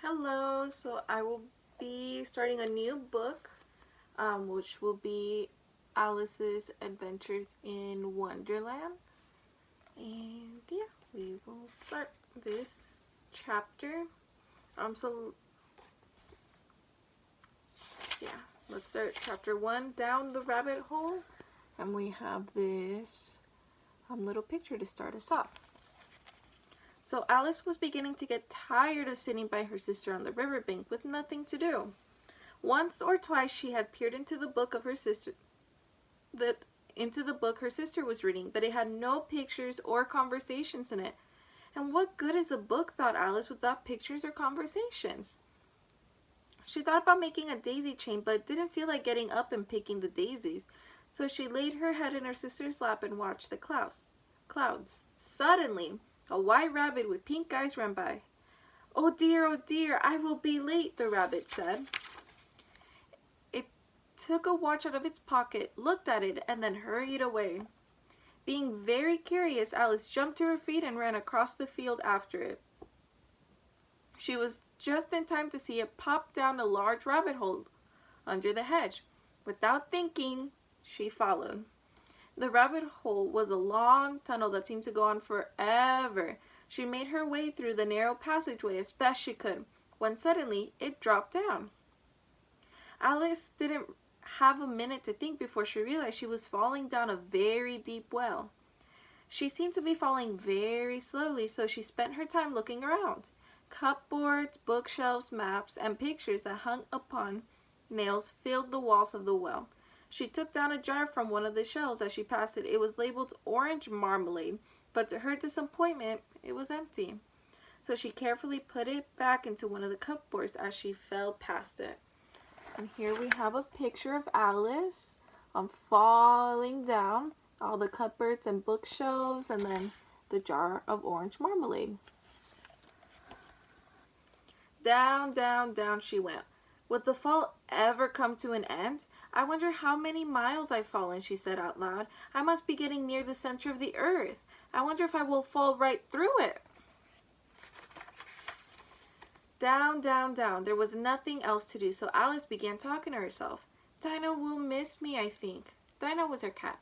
Hello, so I will be starting a new book, which will be Alice's Adventures in Wonderland. And yeah, we will start this chapter. So yeah, let's start chapter 1, Down the Rabbit Hole. And we have this little picture to start us off. So Alice was beginning to get tired of sitting by her sister on the riverbank with nothing to do. Once or twice she had peered into the book her sister was reading, but it had no pictures or conversations in it. And what good is a book, thought Alice, without pictures or conversations? She thought about making a daisy chain, but didn't feel like getting up and picking the daisies. So she laid her head in her sister's lap and watched the clouds. Suddenly, a white rabbit with pink eyes ran by. Oh dear, I will be late," the rabbit said. It took a watch out of its pocket, looked at it, and then hurried away. Being very curious, Alice jumped to her feet and ran across the field after it. She was just in time to see it pop down a large rabbit hole under the hedge. Without thinking, she followed. The rabbit hole was a long tunnel that seemed to go on forever. She made her way through the narrow passageway as best she could, when suddenly it dropped down. Alice didn't have a minute to think before she realized she was falling down a very deep well. She seemed to be falling very slowly, so she spent her time looking around. Cupboards, bookshelves, maps, and pictures that hung upon nails filled the walls of the well. She took down a jar from one of the shelves as she passed it. It was labeled orange marmalade, but to her disappointment, it was empty. So she carefully put it back into one of the cupboards as she fell past it. And here we have a picture of Alice falling down all the cupboards and bookshelves, and then the jar of orange marmalade. Down, down, down she went. Would the fall ever come to an end? I wonder how many miles I've fallen, she said out loud. I must be getting near the center of the earth. I wonder if I will fall right through it. Down, down, down. There was nothing else to do, so Alice began talking to herself. Dinah will miss me, I think. Dinah was her cat.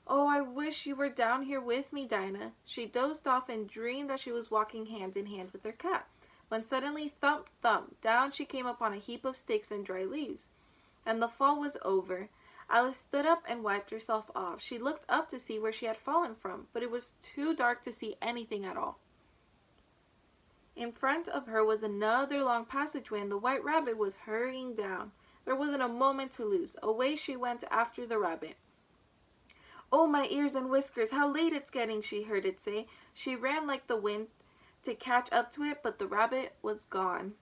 Oh, I wish you were down here with me, Dinah. She dozed off and dreamed that she was walking hand in hand with her cat, when suddenly, thump, thump, down she came upon a heap of sticks and dry leaves. And the fall was over. Alice stood up and wiped herself off. She looked up to see where she had fallen from, but it was too dark to see anything at all. In front of her was another long passageway, and the white rabbit was hurrying down. There wasn't a moment to lose. Away she went after the rabbit. Oh, my ears and whiskers, how late it's getting, she heard it say. She ran like the wind to catch up to it, but the rabbit was gone.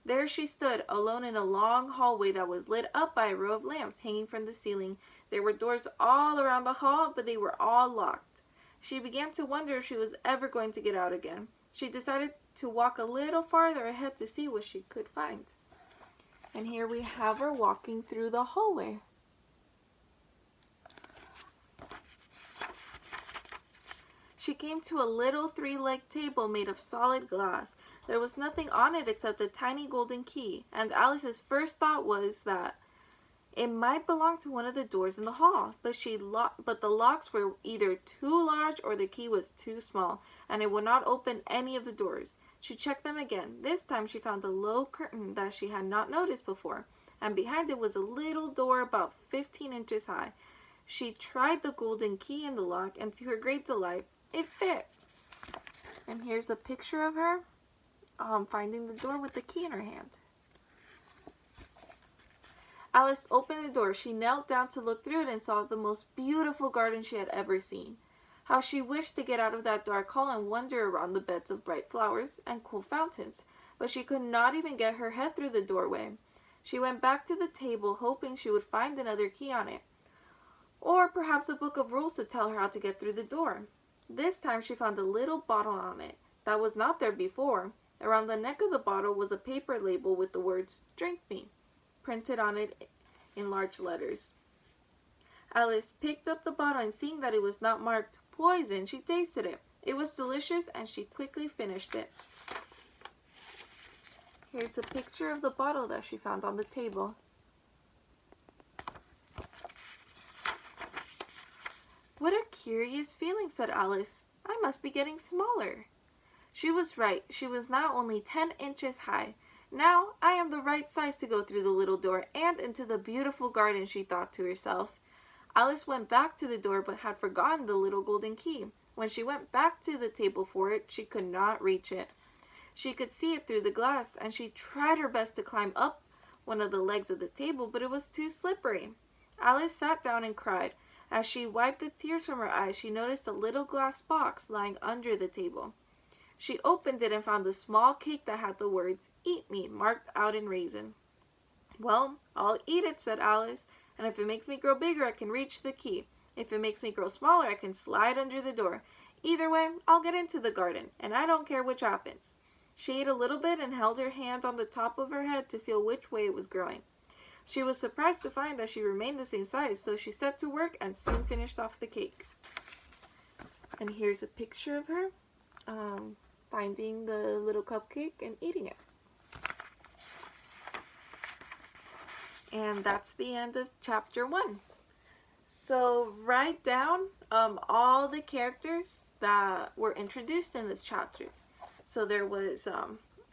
There she stood, alone in a long hallway that was lit up by a row of lamps hanging from the ceiling. There were doors all around the hall, but they were all locked. She began to wonder if she was ever going to get out again. She decided to walk a little farther ahead to see what she could find. And here we have her walking through the hallway. She came to a little three-legged table made of solid glass. There was nothing on it except a tiny golden key, and Alice's first thought was that it might belong to one of the doors in the hall, but the locks were either too large or the key was too small, and it would not open any of the doors. She checked them again. This time she found a low curtain that she had not noticed before, and behind it was a little door about 15 inches high. She tried the golden key in the lock, and to her great delight, it fit. And here's a picture of her finding the door with the key in her hand. Alice opened the door. She knelt down to look through it and saw the most beautiful garden she had ever seen. How she wished to get out of that dark hall and wander around the beds of bright flowers and cool fountains, but she could not even get her head through the doorway. She went back to the table, hoping she would find another key on it, or perhaps a book of rules to tell her how to get through the door. This time she found a little bottle on it that was not there before. Around the neck of the bottle was a paper label with the words, "Drink me," printed on it in large letters. Alice picked up the bottle, and seeing that it was not marked poison, she tasted it. It was delicious, and she quickly finished it. Here's a picture of the bottle that she found on the table. What a curious feeling, said Alice. I must be getting smaller. She was right. She was now only 10 inches high. Now I am the right size to go through the little door and into the beautiful garden, she thought to herself. Alice went back to the door but had forgotten the little golden key. When she went back to the table for it, she could not reach it. She could see it through the glass, and she tried her best to climb up one of the legs of the table, but it was too slippery. Alice sat down and cried. As she wiped the tears from her eyes, she noticed a little glass box lying under the table. She opened it and found a small cake that had the words, "Eat me," marked out in raisin. Well, I'll eat it, said Alice, and if it makes me grow bigger, I can reach the key. If it makes me grow smaller, I can slide under the door. Either way, I'll get into the garden, and I don't care which happens. She ate a little bit and held her hand on the top of her head to feel which way it was growing. She was surprised to find that she remained the same size, so she set to work and soon finished off the cake. And here's a picture of her finding the little cupcake and eating it. And that's the end of chapter 1. So write down all the characters that were introduced in this chapter. So there was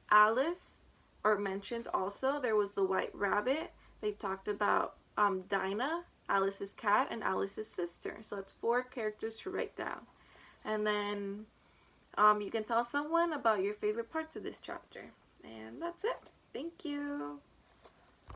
Alice, or mentioned also. There was the White Rabbit. They talked about Dinah, Alice's cat, and Alice's sister. So that's 4 characters to write down. And then you can tell someone about your favorite parts of this chapter. And that's it. Thank you.